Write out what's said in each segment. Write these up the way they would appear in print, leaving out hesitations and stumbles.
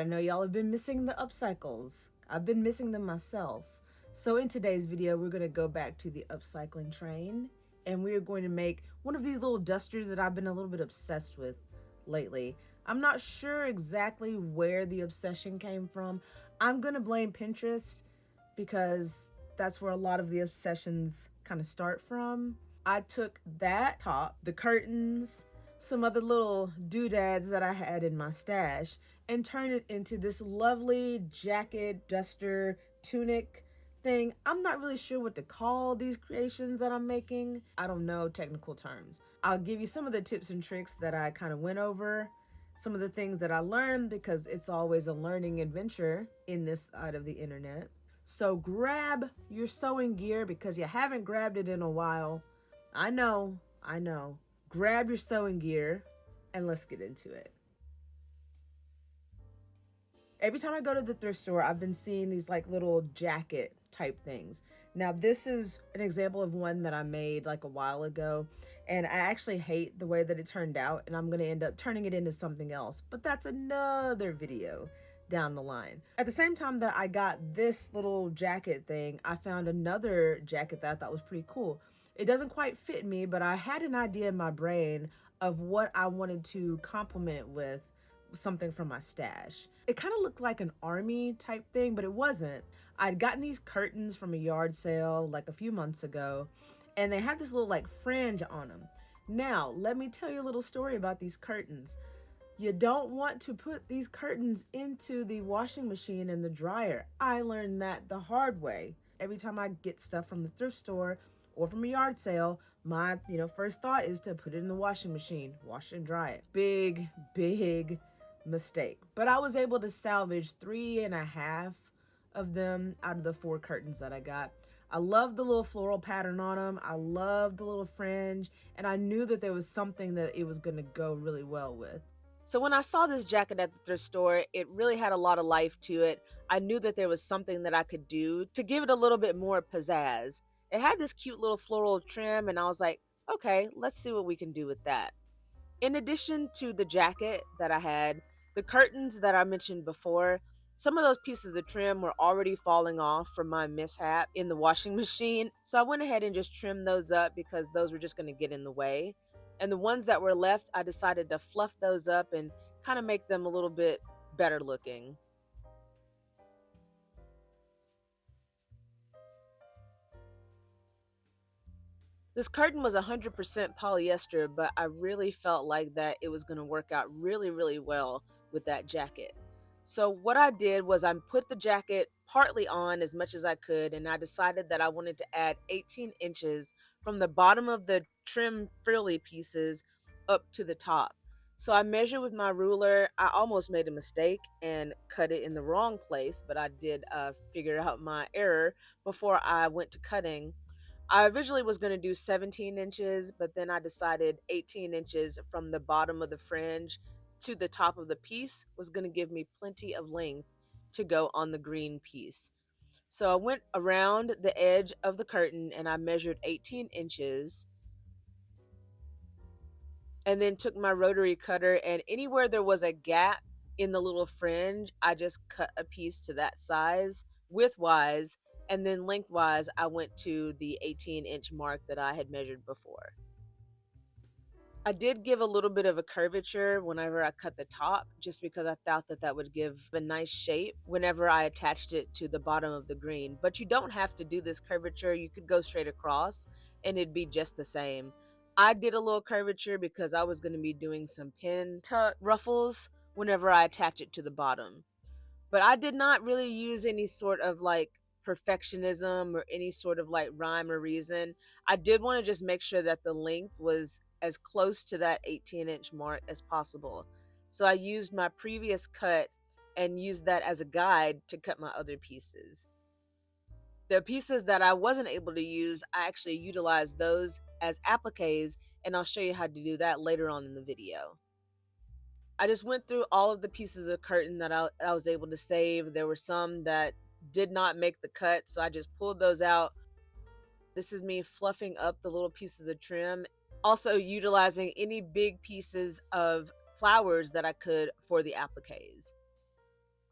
I know y'all have been missing the upcycles. I've been missing them myself. So in today's video, we're gonna go back to the upcycling train and we are going to make one of these little dusters that I've been a little bit obsessed with lately. I'm not sure exactly where the obsession came from. I'm gonna blame Pinterest because that's where a lot of the obsessions kind of start from. I took that top, the curtains, some other little doodads that I had in my stash, and turned it into this lovely jacket, duster, tunic thing. I'm not really sure what to call these creations that I'm making. I don't know technical terms. I'll give you some of the tips and tricks that I kind of went over, some of the things that I learned, because it's always a learning adventure in this side of the internet. So grab your sewing gear because you haven't grabbed it in a while. I know. Grab your sewing gear and let's get into it. Every time I go to the thrift store, I've been seeing these like little jacket type things. Now this is an example of one that I made like a while ago, and I actually hate the way that it turned out, and I'm gonna end up turning it into something else, but that's another video down the line. At the same time that I got this little jacket thing, I found another jacket that I thought was pretty cool. It doesn't quite fit me, but I had an idea in my brain of what I wanted to complement it with something from my stash. It kind of looked like an army type thing, but it wasn't. I'd gotten these curtains from a yard sale like a few months ago, and they had this little like fringe on them. Now, let me tell you a little story about these curtains. You don't want to put these curtains into the washing machine and the dryer. I learned that the hard way. Every time I get stuff from the thrift store or from a yard sale, my first thought is to put it in the washing machine, wash and dry it. Big mistake. But I was able to salvage 3.5 of them out of the 4 curtains that I got. I love the little floral pattern on them. I love the little fringe, and I knew that there was something that it was going to go really well with. So when I saw this jacket at the thrift store, it really had a lot of life to it. I knew that there was something that I could do to give it a little bit more pizzazz. It had this cute little floral trim, and I was like, okay, let's see what we can do with that. In addition to the jacket that I had, the curtains that I mentioned before, some of those pieces of trim were already falling off from my mishap in the washing machine. So I went ahead and just trimmed those up because those were just going to get in the way. And the ones that were left, I decided to fluff those up and kind of make them a little bit better looking. This curtain was 100% polyester, but I really felt like that it was going to work out really well with that jacket. So what I did was I put the jacket partly on as much as I could, and I decided that I wanted to add 18 inches from the bottom of the trim frilly pieces up to the top. So I measured with my ruler. I almost made a mistake and cut it in the wrong place, but I did figure out my error before I went to cutting. I originally was going to do 17 inches, but then I decided 18 inches from the bottom of the fringe to the top of the piece was going to give me plenty of length to go on the green piece. So I went around the edge of the curtain and I measured 18 inches and then took my rotary cutter, and anywhere there was a gap in the little fringe, I just cut a piece to that size widthwise, and then lengthwise I went to the 18-inch mark that I had measured before. I did give a little bit of a curvature whenever I cut the top, just because I thought that that would give a nice shape whenever I attached it to the bottom of the green. But you don't have to do this curvature. You could go straight across and it'd be just the same. I did a little curvature because I was going to be doing some pin tuck ruffles whenever I attach it to the bottom. But I did not really use any sort of like perfectionism or any sort of like rhyme or reason. I did want to just make sure that the length was as close to that 18-inch mark as possible. So I used my previous cut and used that as a guide to cut my other pieces. The pieces that I wasn't able to use, I actually utilized those as appliques, and I'll show you how to do that later on in the video. I just went through all of the pieces of curtain that I was able to save. There were some that did not make the cut, so I just pulled those out. This is me fluffing up the little pieces of trim, also utilizing any big pieces of flowers that I could for the appliques.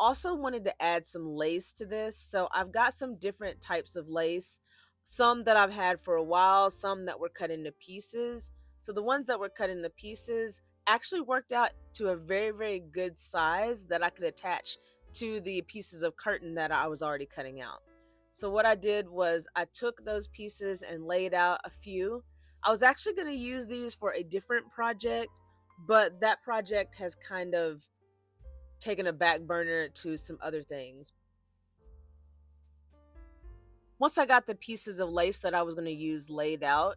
also wanted to add some lace to this. So I've got some different types of lace, some that I've had for a while, some that were cut into pieces. So the ones that were cut into pieces actually worked out to a very, very good size that I could attach to the pieces of curtain that I was already cutting out. So what I did was I took those pieces and laid out a few. I was actually going to use these for a different project, but that project has kind of taken a back burner to some other things. Once I got the pieces of lace that I was going to use laid out,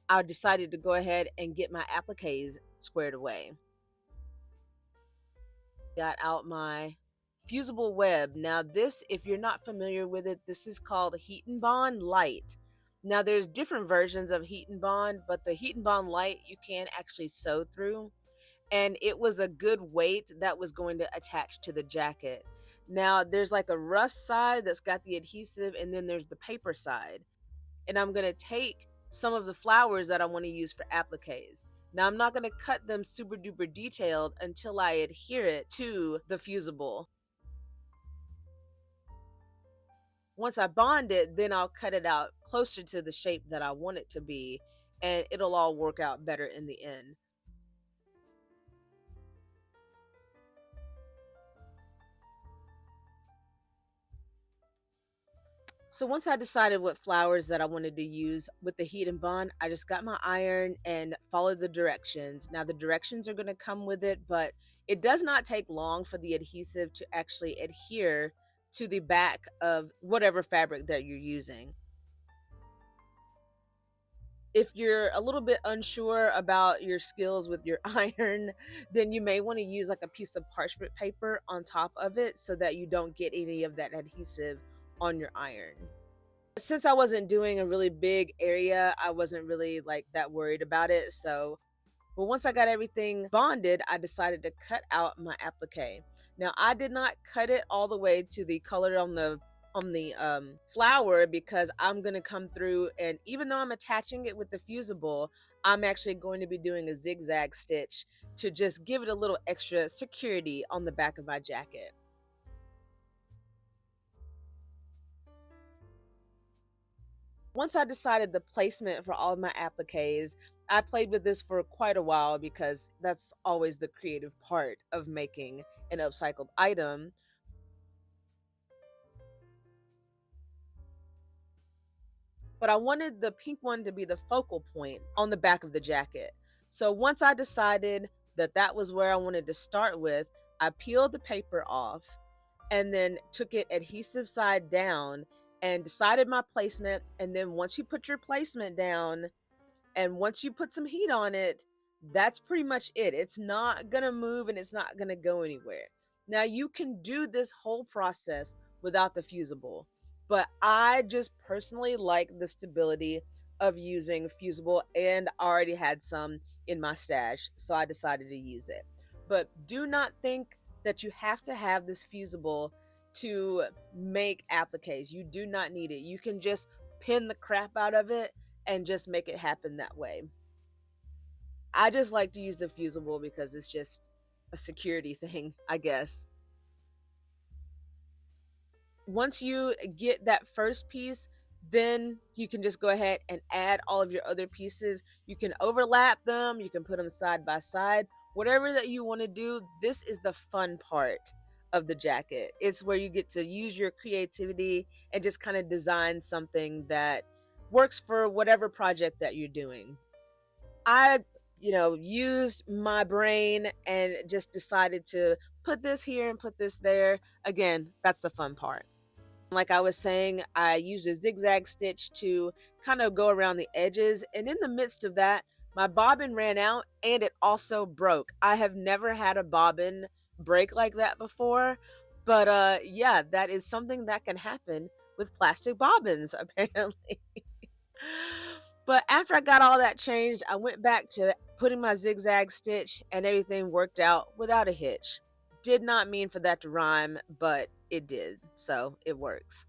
I decided to go ahead and get my appliques squared away. Got out my fusible web. Now this, if you're not familiar with it, this is called Heat and Bond Light. Now there's different versions of Heat and Bond, but the Heat and Bond Light you can actually sew through, and it was a good weight that was going to attach to the jacket. Now there's like a rough side that's got the adhesive, and then there's the paper side. And I'm going to take some of the flowers that I want to use for appliques. Now I'm not going to cut them super duper detailed until I adhere it to the fusible. Once I bond it, then I'll cut it out closer to the shape that I want it to be, and it'll all work out better in the end. So once I decided what flowers that I wanted to use with the heat and bond, I just got my iron and followed the directions. Now the directions are going to come with it, but it does not take long for the adhesive to actually adhere to the back of whatever fabric that you're using. If you're a little bit unsure about your skills with your iron, then you may want to use like a piece of parchment paper on top of it so that you don't get any of that adhesive on your iron. Since I wasn't doing a really big area, I wasn't really like that worried about it. But once I got everything bonded, I decided to cut out my applique. Now I did not cut it all the way to the color on the flower, because I'm going to come through, and even though I'm attaching it with the fusible, I'm actually going to be doing a zigzag stitch to just give it a little extra security on the back of my jacket. Once I decided the placement for all of my appliques, I played with this for quite a while because that's always the creative part of making an upcycled item. But I wanted the pink one to be the focal point on the back of the jacket. So once I decided that that was where I wanted to start with, I peeled the paper off and then took it adhesive side down and decided my placement. And then once you put your placement down and once you put some heat on it, that's pretty much it. It's not gonna move and it's not gonna go anywhere. Now you can do this whole process without the fusible, but I just personally like the stability of using fusible, and I already had some in my stash, so I decided to use it. But do not think that you have to have this fusible to make appliques. You do not need it. You can just pin the crap out of it and just make it happen that way. I just like to use the fusible because it's just a security thing, I guess. Once you get that first piece, then you can just go ahead and add all of your other pieces. You can overlap them, you can put them side by side, whatever that you want to do. This is the fun part of the jacket. It's where you get to use your creativity and just kind of design something that works for whatever project that you're doing. I, used my brain and just decided to put this here and put this there. Again, that's the fun part. Like I was saying, I used a zigzag stitch to kind of go around the edges, and in the midst of that, my bobbin ran out and it also broke. I have never had a bobbin break like that before, but yeah, that is something that can happen with plastic bobbins apparently. But after I got all that changed, I went back to putting my zigzag stitch and everything worked out without a hitch. Did not mean for that to rhyme, but it did, so it works.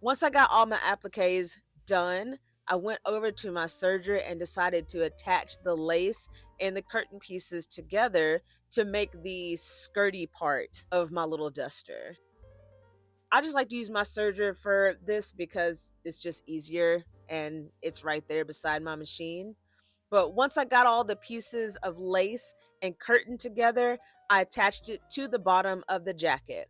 Once I got all my appliques done, I went over to my serger and decided to attach the lace and the curtain pieces together to make the skirty part of my little duster. I just like to use my serger for this because it's just easier and it's right there beside my machine. But once I got all the pieces of lace and curtain together, I attached it to the bottom of the jacket.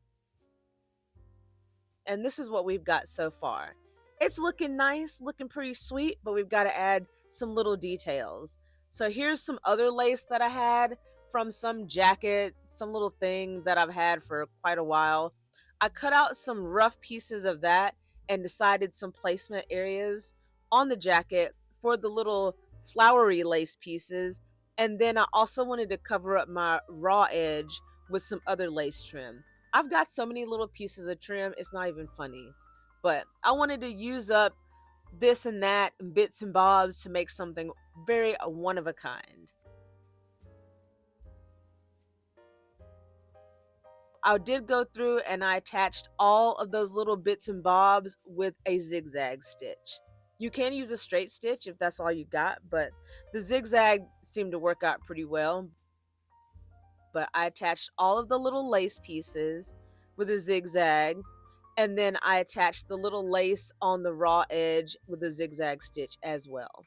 And this is what we've got so far. It's looking nice, looking pretty sweet, but we've got to add some little details. So here's some other lace that I had from some jacket, some little thing that I've had for quite a while. I cut out some rough pieces of that and decided some placement areas on the jacket for the little flowery lace pieces. And then I also wanted to cover up my raw edge with some other lace trim. I've got so many little pieces of trim, it's not even funny. But I wanted to use up this and that and bits and bobs to make something very one of a kind. I did go through and I attached all of those little bits and bobs with a zigzag stitch. You can use a straight stitch if that's all you got, but the zigzag seemed to work out pretty well. But I attached all of the little lace pieces with a zigzag, and then I attached the little lace on the raw edge with a zigzag stitch as well.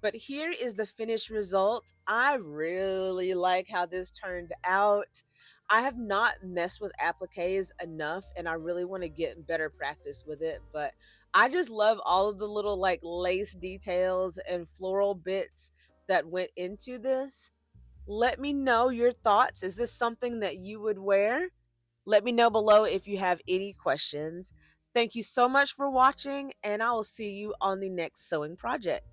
But here is the finished result. I really like how this turned out. I have not messed with appliques enough and I really want to get better practice with it, but I just love all of the little like lace details and floral bits that went into this. Let me know your thoughts. Is this something that you would wear? Let me know below if you have any questions. Thank you so much for watching, and I will see you on the next sewing project.